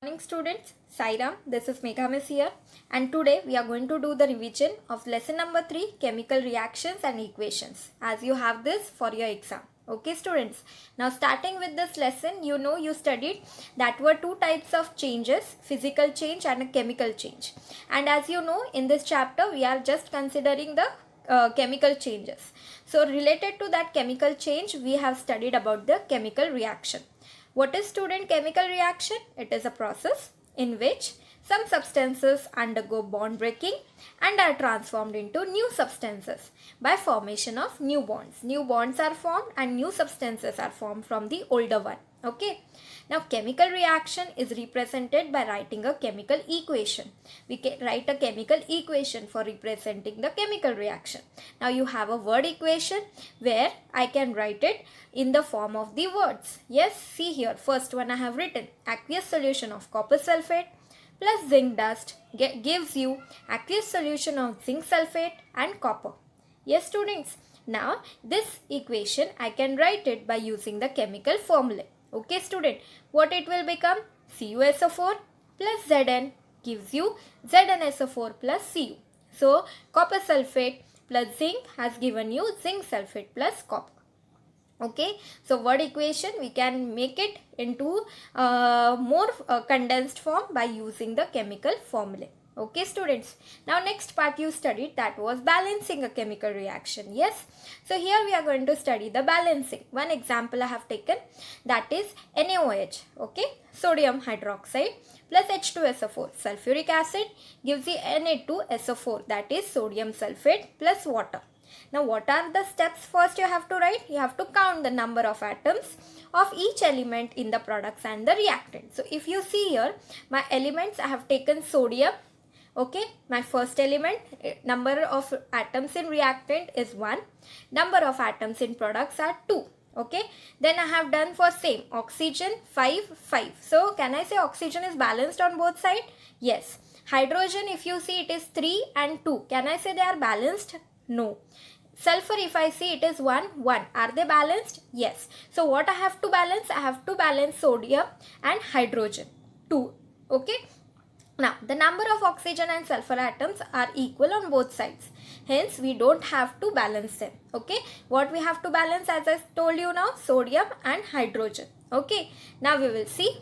Morning students, Sairam, this is Megha Miss here, and today we are going to do the revision of lesson number 3, chemical reactions and equations, as you have this for your exam. Okay students, now starting with this lesson, you studied that were two types of changes, physical change and a chemical change. And as you know, in this chapter we are just considering the chemical changes. So related to that chemical change, we have studied about the chemical reaction. What is student chemical reaction? It is a process in which some substances undergo bond breaking and are transformed into new substances by formation of new bonds. New bonds are formed and new substances are formed from the older one. Okay. Now chemical reaction is represented by writing a chemical equation. We can write a chemical equation for representing the chemical reaction. Now you have a word equation where I can write it in the form of the words. Yes, see here, first one I have written aqueous solution of copper sulfate plus zinc dust gives you aqueous solution of zinc sulfate and copper. Yes students, now this equation I can write it by using the chemical formula. Okay student, what it will become? CuSO4 plus Zn gives you ZnSO4 plus Cu. So copper sulfate plus zinc has given you zinc sulfate plus copper. Okay, so word equation we can make it into more condensed form by using the chemical formula. Okay students, now next part you studied, that was balancing a chemical reaction. Yes, so here we are going to study the balancing. One example I have taken, that is NaOH. Okay, sodium hydroxide plus H2SO4 sulfuric acid gives you Na2SO4, that is sodium sulfate plus water. Now what are the steps first you have to write? You have to count the number of atoms of each element in the products and the reactant. So if you see here, my elements I have taken sodium. Okay, my first element, number of atoms in reactant is 1. Number of atoms in products are 2. Okay, then I have done for same oxygen 5, 5. So can I say oxygen is balanced on both sides? Yes. Hydrogen, if you see, it is 3 and 2. Can I say they are balanced? No. Sulfur, if I see, it is 1, 1. Are they balanced? Yes. So what I have to balance? I have to balance sodium and hydrogen 2. Okay. Now, the number of oxygen and sulfur atoms are equal on both sides. Hence, we don't have to balance them. Okay. What we have to balance, as I told you now, sodium and hydrogen. Okay. Now, we will see.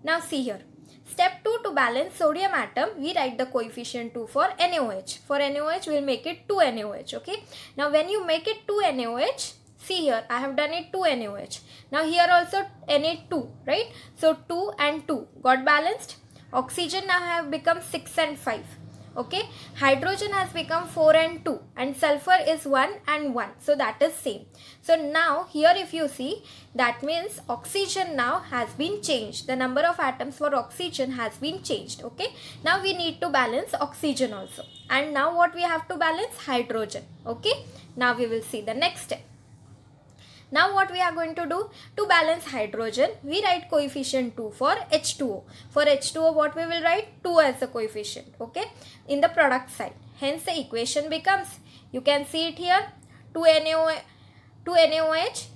Now, see here. Step 2, to balance sodium atom, we write the coefficient 2 for NaOH. For NaOH, we will make it 2 NaOH. Okay. Now, when you make it 2 NaOH, see here, I have done it 2 NaOH. Now, here also Na2, right? So, 2 and 2 got balanced. Oxygen now have become 6 and 5. Okay. Hydrogen has become 4 and 2. And sulfur is 1 and 1. So that is same. So now here if you see, that means oxygen now has been changed. The number of atoms for oxygen has been changed. Okay. Now we need to balance oxygen also. And now what we have to balance? Hydrogen. Okay. Now we will see the next step. Now what we are going to do? To balance hydrogen, we write coefficient 2 for H2O. For H2O, what we will write? 2 as the coefficient, okay, in the product side. Hence the equation becomes, you can see it here, 2 NaOH,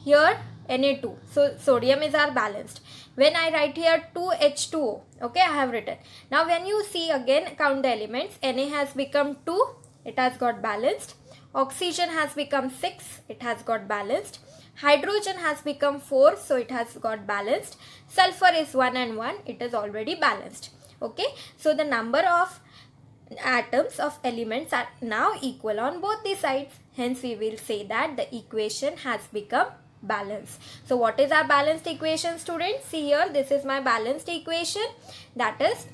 here Na2. So sodium is our balanced. When I write here 2H2O, okay, I have written. Now when you see again, count the elements, Na has become 2, it has got balanced. Oxygen has become 6, it has got balanced. Hydrogen has become 4, so it has got balanced. Sulfur is 1 and 1, it is already balanced. Okay, so the number of atoms of elements are now equal on both the sides. Hence, we will say that the equation has become balanced. So, what is our balanced equation, students? See here, this is my balanced equation. That is,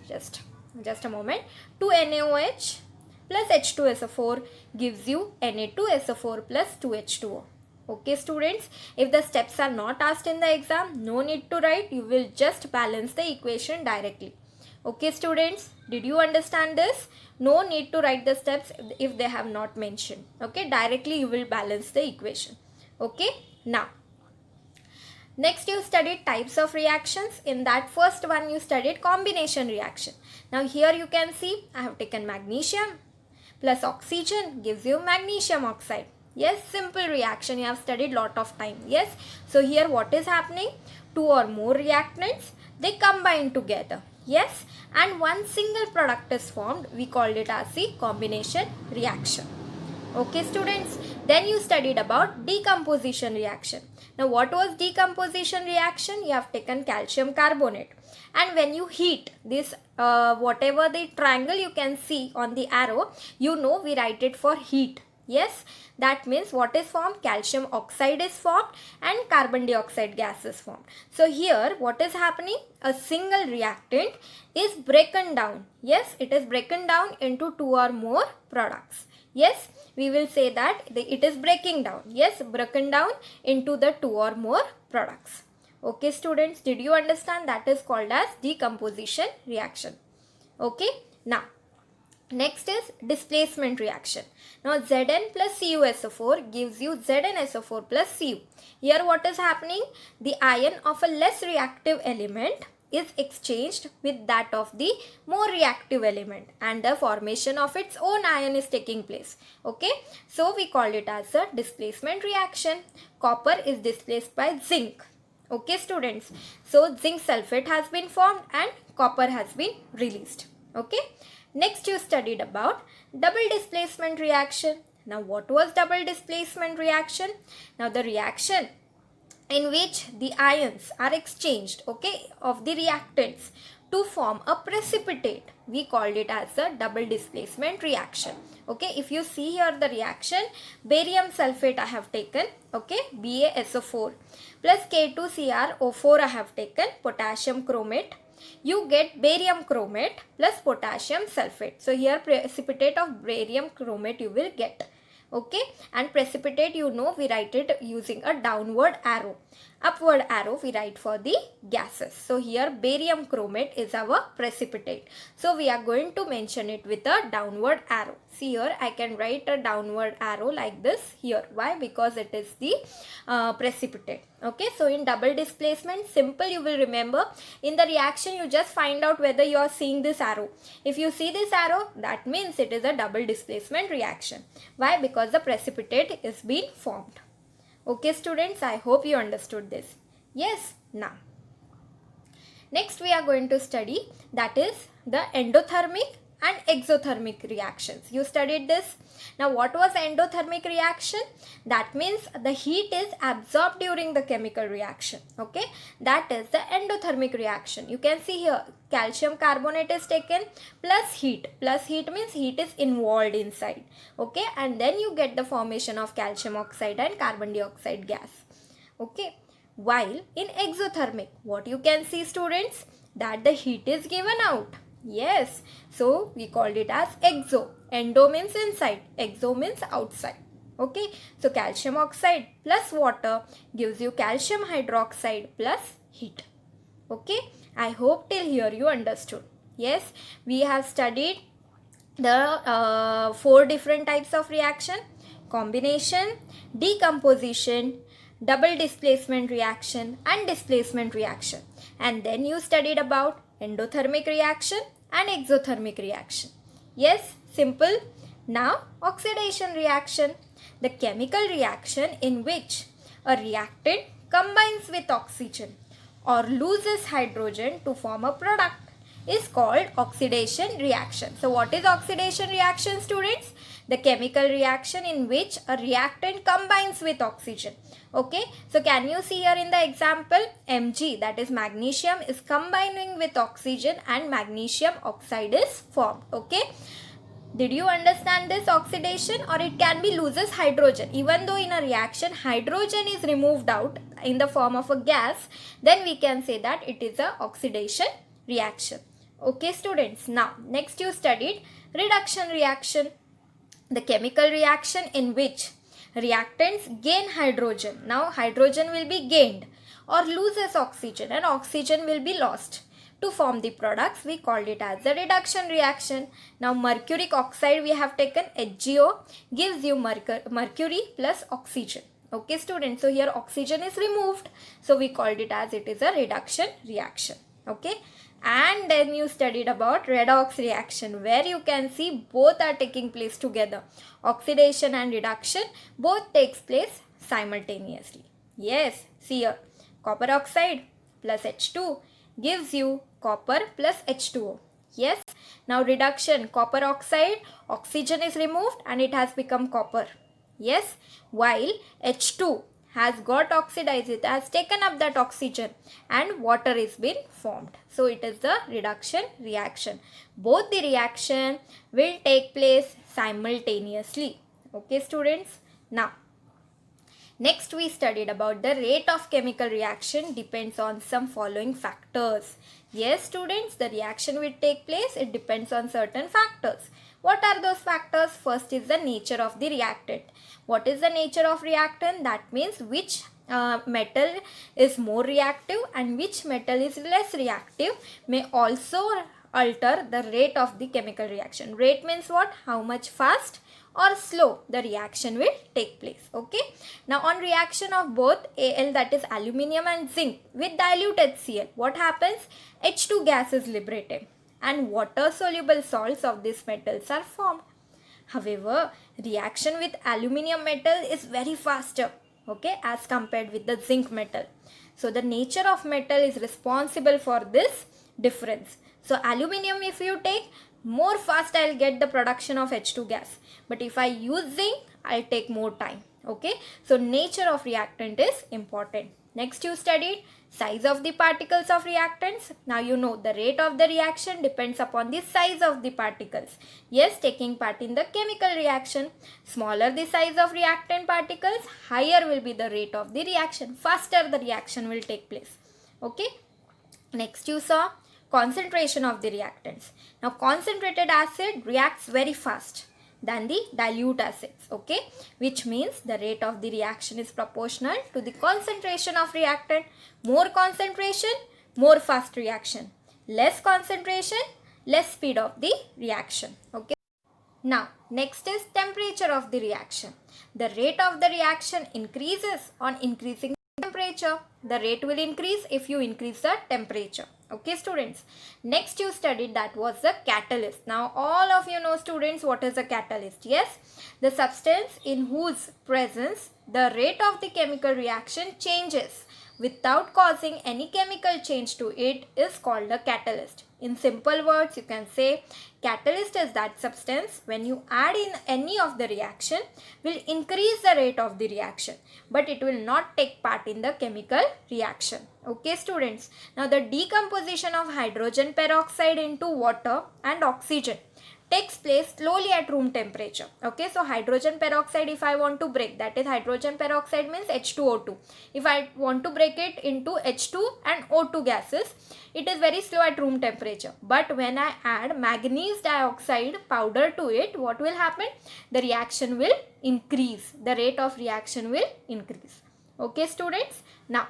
just a moment, 2 NaOH plus H2SO4 gives you Na2SO4 plus 2H2O. Okay students, if the steps are not asked in the exam, no need to write, you will just balance the equation directly. Okay students, did you understand this? No need to write the steps if they have not mentioned. Okay, directly you will balance the equation. Okay, now next you studied types of reactions. In that first one you studied combination reaction. Now here you can see I have taken magnesium plus oxygen gives you magnesium oxide. Yes, simple reaction, you have studied lot of time. Yes, so here what is happening? Two or more reactants, they combine together. Yes, and one single product is formed. We called it as the combination reaction. Okay students, then you studied about decomposition reaction. Now what was decomposition reaction? You have taken calcium carbonate, and when you heat this whatever the triangle you can see on the arrow, you know we write it for heat. Yes, that means what is formed? Calcium oxide is formed and carbon dioxide gas is formed. So here what is happening? A single reactant is broken down. Yes, it is broken down into two or more products. Yes, we will say that it is breaking down. Yes, broken down into the two or more products. Okay students, did you understand? That is called as decomposition reaction. Okay, now next is displacement reaction. Now Zn plus CuSO4 gives you ZnSO4 plus Cu. Here what is happening? The ion of a less reactive element is exchanged with that of the more reactive element, and the formation of its own ion is taking place. Okay, so we call it as a displacement reaction. Copper is displaced by zinc. Okay students, so zinc sulfate has been formed and copper has been released. Okay, next you studied about double displacement reaction. Now what was double displacement reaction? Now the reaction in which the ions are exchanged, okay, of the reactants to form a precipitate. We called it as a double displacement reaction. Okay, if you see here the reaction, barium sulfate I have taken, okay, BaSO4 plus K2CrO4 I have taken, potassium chromate. You get barium chromate plus potassium sulfate. So here precipitate of barium chromate you will get. Okay, and precipitate, you know, we write it using a downward arrow. Upward arrow we write for the gases. So here barium chromate is our precipitate. So we are going to mention it with a downward arrow. See here I can write a downward arrow like this here. Why? Because it is the precipitate. Okay, so in double displacement, simple, you will remember, in the reaction you just find out whether you are seeing this arrow. If you see this arrow, that means it is a double displacement reaction. Why? Because the precipitate is being formed. Okay students, I hope you understood this. Yes, now next we are going to study, that is the endothermic and exothermic reactions. You studied this. Now what was endothermic reaction? That means the heat is absorbed during the chemical reaction. Okay, that is the endothermic reaction. You can see here calcium carbonate is taken plus heat. Plus heat means heat is involved inside. Okay, and then you get the formation of calcium oxide and carbon dioxide gas. Okay, while in exothermic, what you can see students, that the heat is given out. Yes, so we called it as exo. Endo means inside, exo means outside. Okay, so calcium oxide plus water gives you calcium hydroxide plus heat. Okay, I hope till here you understood. Yes, we have studied the 4 different types of reaction: combination, decomposition, double displacement reaction and displacement reaction. And then you studied about endothermic reaction and exothermic reaction. Yes, simple. Now oxidation reaction, the chemical reaction in which a reactant combines with oxygen or loses hydrogen to form a product, is called oxidation reaction. So what is oxidation reaction students? The chemical reaction in which a reactant combines with oxygen. Okay, so can you see here in the example, Mg, that is magnesium, is combining with oxygen and magnesium oxide is formed. Okay, did you understand this oxidation? Or it can be loses hydrogen. Even though in a reaction hydrogen is removed out in the form of a gas, then we can say that it is a oxidation reaction. Okay students, now next you studied reduction reaction, the chemical reaction in which reactants gain hydrogen. Now hydrogen will be gained, or loses oxygen and oxygen will be lost to form the products. We called it as a reduction reaction. Now mercuric oxide we have taken, HgO, gives you mercury plus oxygen. Okay students, so here oxygen is removed, so we called it as it is a reduction reaction. Okay, and then you studied about redox reaction, where you can see both are taking place together. Oxidation and reduction both takes place simultaneously. Yes, see here, copper oxide plus H2 gives you copper plus H2O. Yes. Now reduction, copper oxide, oxygen is removed and it has become copper. Yes. While H2 has got oxidized, it has taken up that oxygen and water is been formed. So it is the reduction reaction. Both the reaction will take place simultaneously. Okay students. Now next we studied about the rate of chemical reaction depends on some following factors. Yes students, the reaction will take place, it depends on certain factors. What are those factors? First is the nature of the reactant. What is the nature of reactant? That means which metal is more reactive and which metal is less reactive may also alter the rate of the chemical reaction. Rate means what? How much fast or slow the reaction will take place. Okay. Now on reaction of both Al, that is aluminium, and zinc with dilute HCl, what happens? H2 gas is liberated and water soluble salts of these metals are formed. However, reaction with aluminium metal is very faster, okay, as compared with the zinc metal. So the nature of metal is responsible for this difference. So aluminium, if you take, more fast I'll get the production of H2 gas. But if I use zinc, I'll take more time. Okay. So nature of reactant is important. Next you studied size of the particles of reactants. Now you know the rate of the reaction depends upon the size of the particles. Yes, taking part in the chemical reaction. Smaller the size of reactant particles, higher will be the rate of the reaction. Faster the reaction will take place. Okay. Next you saw concentration of the reactants. Now concentrated acid reacts very fast than the dilute acids, okay, which means the rate of the reaction is proportional to the concentration of reactant. More concentration, more fast reaction. Less concentration, less speed of the reaction. Okay. Now next is temperature of the reaction. The rate of the reaction increases on increasing temperature. The rate will increase if you increase the temperature. Okay students. Next you studied that was the catalyst. Now all of you know students what is a catalyst. Yes, the substance in whose presence the rate of the chemical reaction changes without causing any chemical change to it is called a catalyst. In simple words, you can say catalyst is that substance when you add in any of the reaction will increase the rate of the reaction, but it will not take part in the chemical reaction. Okay students. Now the decomposition of hydrogen peroxide into water and oxygen takes place slowly at room temperature. Okay, so hydrogen peroxide, if I want to break, that is hydrogen peroxide means H2O2. If I want to break it into H2 and O2 gases, it is very slow at room temperature. But when I add manganese dioxide powder to it, what will happen? The reaction will increase. The rate of reaction will increase. Okay students. Now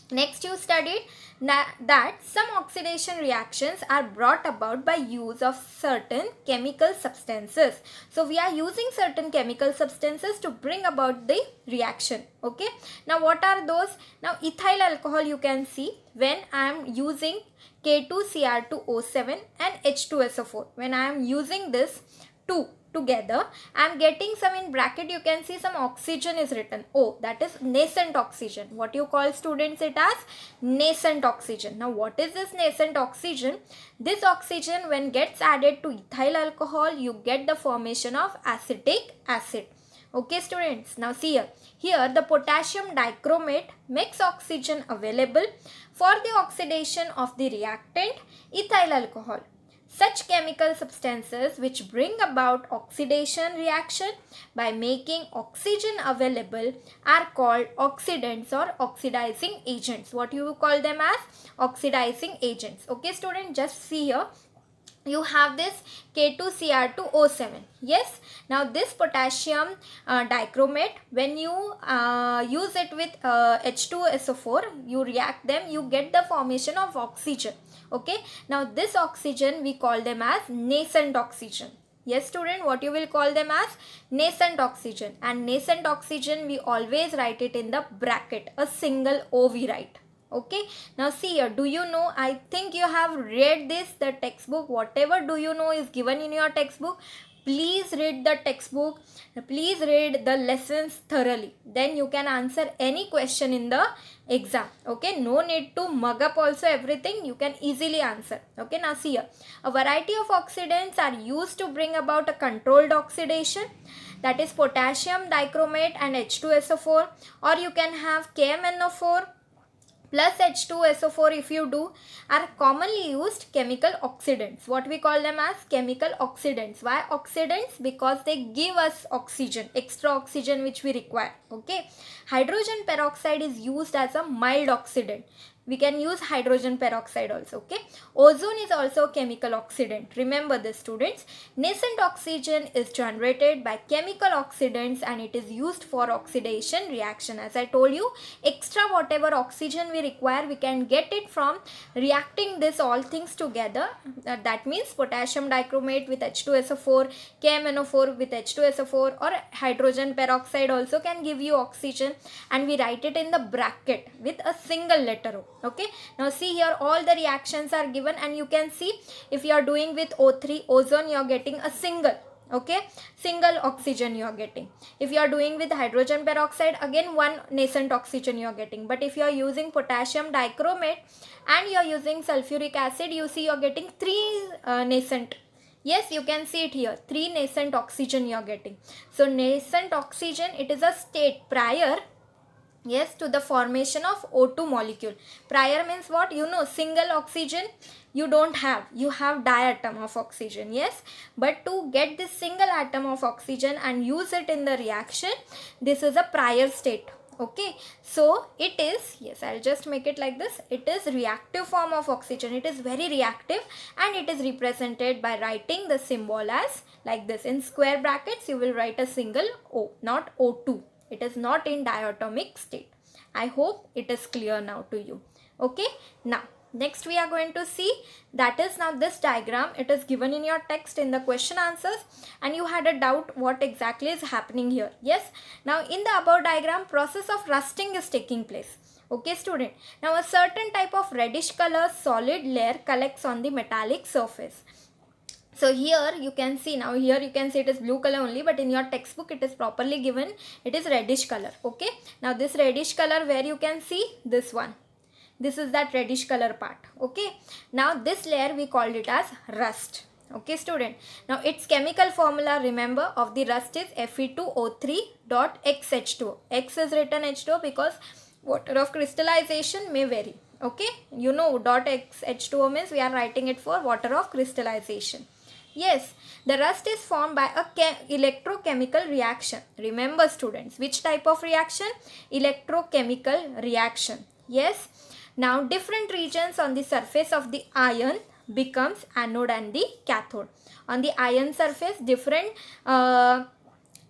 next you studied that some oxidation reactions are brought about by use of certain chemical substances. So we are using certain chemical substances to bring about the reaction. Okay. Now what are those? Now ethyl alcohol, you can see when I am using K2Cr2O7 and H2SO4. When I am using this two together, I am getting some, in bracket you can see some oxygen is written. Oh, that is nascent oxygen. What you call students it as? Nascent oxygen. Now what is this nascent oxygen? This oxygen when gets added to ethyl alcohol, you get the formation of acetic acid. Okay students. Now see here. Here the potassium dichromate makes oxygen available for the oxidation of the reactant ethyl alcohol. Such chemical substances which bring about oxidation reaction by making oxygen available are called oxidants or oxidizing agents. What you call them as? Oxidizing agents. Okay student, just see here. You have this K2Cr2O7. Yes. Now this potassium dichromate, when you use it with H2SO4, you react them, you get the formation of oxygen. Okay. Now this oxygen we call them as nascent oxygen. Yes student, what you will call them as? Nascent oxygen. And nascent oxygen we always write it in the bracket. A single O we write. Okay. Now see here, do you know, I think you have read this, the textbook, whatever do you know is given in your textbook. please read the textbook, please read the lessons thoroughly, then you can answer any question in the exam. Okay, no need to mug up also everything, you can easily answer. Okay, now see here, a variety of oxidants are used to bring about a controlled oxidation, that is potassium dichromate and H2SO4, or you can have KMNO4 plus H2SO4 if you do, are commonly used chemical oxidants. What we call them as chemical oxidants. Why oxidants? Because they give us oxygen, extra oxygen which we require. Okay, hydrogen peroxide is used as a mild oxidant. We can use hydrogen peroxide also. Okay, ozone is also a chemical oxidant. Remember this, students. Nascent oxygen is generated by chemical oxidants and it is used for oxidation reaction. As I told you, extra whatever oxygen we require, we can get it from reacting this all things together. That means potassium dichromate with H2SO4, KMNO4 with H2SO4, or hydrogen peroxide also can give you oxygen, and we write it in the bracket with a single letter O. Okay, now see here, all the reactions are given, and you can see if you are doing with O3, ozone, you are getting a single. Okay, single oxygen you are getting. If you are doing with hydrogen peroxide, again one nascent oxygen you are getting. But if you are using potassium dichromate and you are using sulfuric acid, you see you are getting 3 nascent. Yes, you can see it here, 3 nascent oxygen you are getting. So nascent oxygen, it is a state prior, yes, to the formation of O2 molecule. Prior means what? You know, single oxygen you don't have, you have diatom of oxygen. Yes, but to get this single atom of oxygen and use it in the reaction, this is a prior state. Okay, so it is, yes, I'll just make it like this, it is reactive form of oxygen. It is very reactive, and it is represented by writing the symbol as like this. In square brackets you will write a single O, not O2. It is not in diatomic state. I hope it is clear now to you. Okay, now next we are going to see, that is now this diagram. It is given in your text in the question answers, and you had a doubt what exactly is happening here. Yes, now in the above diagram, process of rusting is taking place. Okay, student, now a certain type of reddish color solid layer collects on the metallic surface. So here you can see, now here you can see it is blue color only, but in your textbook it is properly given, it is reddish color. Okay, now this reddish color, where you can see this one, this is that reddish color part. Okay, now this layer we called it as rust. Okay, student, now its chemical formula, remember, of the rust is Fe2O3.XH2O. X is written H2O because water of crystallization may vary. Okay, you know, .XH2O means we are writing it for water of crystallization. Yes, the rust is formed by a electrochemical reaction. Remember, students, which type of reaction? Electrochemical reaction. Yes. Now different regions on the surface of the ion becomes anode and the cathode. On the ion surface, different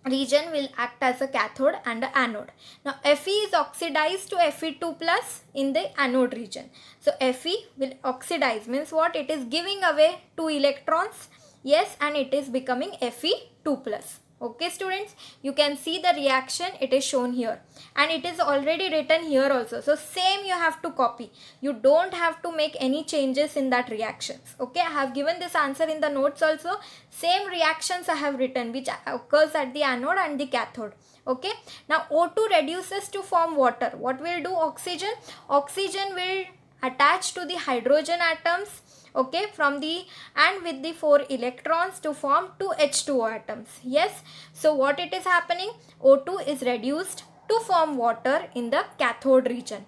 region will act as a cathode and an anode. Now Fe is oxidized to Fe2 plus in the anode region. So Fe will oxidize, means what? It is giving away 2 electrons. Yes, and it is becoming Fe2 plus. Okay, students, you can see the reaction, it is shown here, and it is already written here also. So same you have to copy. You don't have to make any changes in that reactions. Okay, I have given this answer in the notes also. Same reactions I have written which occurs at the anode and the cathode. Okay, now O2 reduces to form water. What will do oxygen? Oxygen will attach to the hydrogen atoms, okay, from the and with the 4 electrons to form 2 H2O atoms. Yes, so what it is happening? O2 is reduced to form water in the cathode region.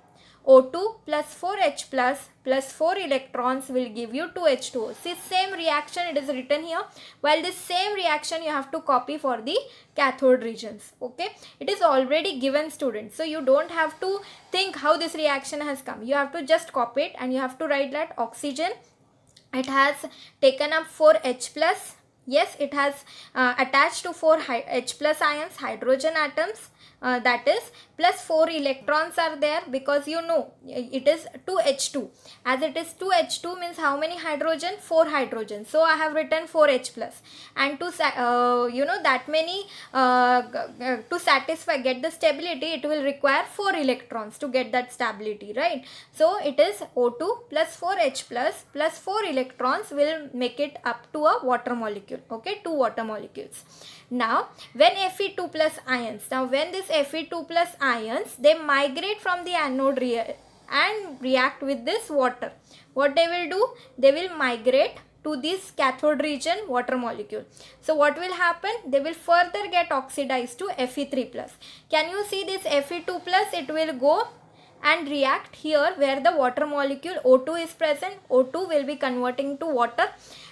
O2 plus 4H plus 4 electrons will give you 2 H2O. See, same reaction it is written here, while this same reaction you have to copy for the cathode regions. Okay, it is already given, students, so you don't have to think how this reaction has come. You have to just copy it, and you have to write that oxygen, it has taken up 4 H plus. Yes, it has attached to 4 H plus ions, hydrogen atoms, that is plus 4 electrons are there, because you know it is 2H2. As it is 2H2 means how many hydrogen? 4 hydrogen. So I have written 4H plus. And to that many to satisfy, get the stability, it will require 4 electrons to get that stability, right? So it is O2 plus 4H plus 4 electrons will make it up to a water molecule. Okay, 2 water molecules. Now when Fe2 plus ions, when this Fe2 plus ions, they migrate from the anode and react with this water, what they will do? They will migrate to this cathode region water molecule. So what will happen? They will further get oxidized to Fe3 plus. Can you see this Fe2 plus? It will go and react here where the water molecule O2 is present. O2 will be converting to water,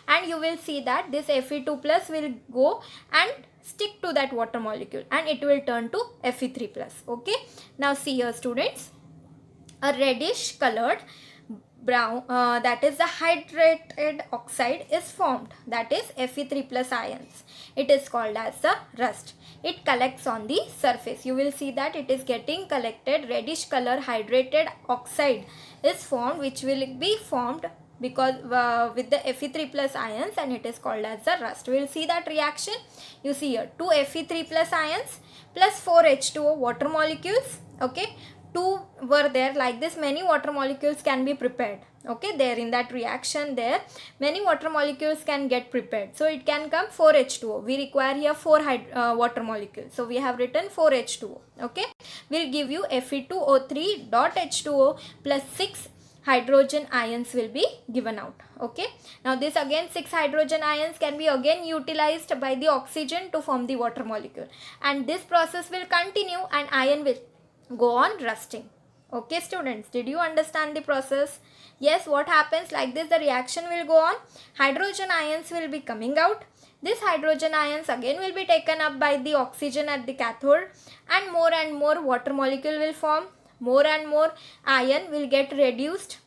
and you will see that this Fe2 plus will go and stick to that water molecule and it will turn to Fe3 plus. Okay, now see here students, a reddish colored brown, that is the hydrated oxide is formed, that is Fe3 plus ions. It is called as the rust. It collects on the surface. You will see that it is getting collected. Reddish color hydrated oxide is formed, which will be formed because with the Fe3 plus ions, and it is called as the rust. We will see that reaction. You see here 2 Fe3 plus ions plus 4 H2O water molecules. Okay, 2 were there. Like this many water molecules can be prepared. Okay, there in that reaction there many water molecules can get prepared. So it can come 4 H2O. We require here 4 water molecules. So we have written 4 H2O. Okay, will give you Fe2O3 dot H2O plus 6 hydrogen ions will be given out. Okay, now this again 6 hydrogen ions can be again utilized by the oxygen to form the water molecule, and this process will continue and ion will go on rusting. Okay students, did you understand the process? Yes, what happens like this, the reaction will go on, hydrogen ions will be coming out. This hydrogen ions again will be taken up by the oxygen at the cathode, and more water molecule will form. More and more ion will get reduced.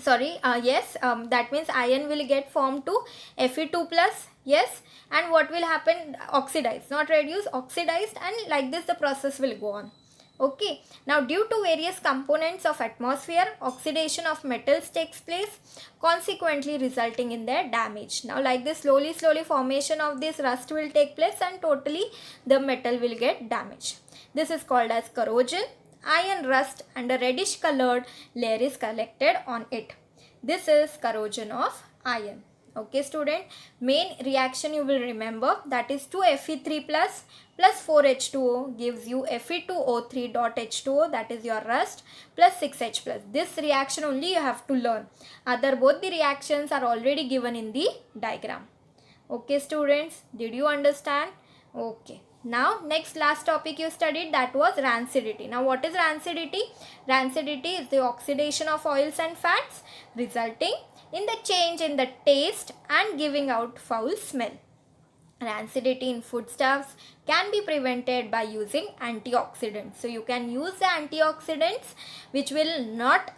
That means ion will get formed to Fe2 plus. Yes, and what will happen? Oxidized, not reduced, oxidized, and like this the process will go on. Okay, now due to various components of atmosphere, oxidation of metals takes place, consequently resulting in their damage. Now like this slowly formation of this rust will take place and totally the metal will get damaged. This is called as corrosion. Iron rust and a reddish colored layer is collected on it. This is corrosion of iron. Okay student, main reaction you will remember, that is 2 Fe3 plus 4 H2O gives you Fe2O3 dot H2O, that is your rust, plus 6H plus. This reaction only you have to learn. Other both the reactions are already given in the diagram. Okay students, did you understand? Okay. Now next last topic you studied, that was rancidity. Now what is rancidity? Rancidity is the oxidation of oils and fats resulting in the change in the taste and giving out foul smell. Rancidity in foodstuffs can be prevented by using antioxidants. So you can use the antioxidants which will not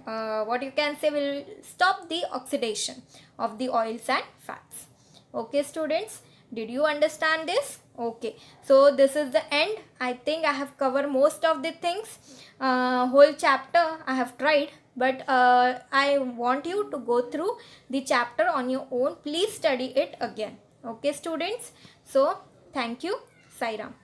will stop the oxidation of the oils and fats. Okay students, did you understand this? Okay, so this is the end. I think I have covered most of the things. Whole chapter I have tried, but I want you to go through the chapter on your own. Please study it again. Okay students, so thank you. Sai Ram.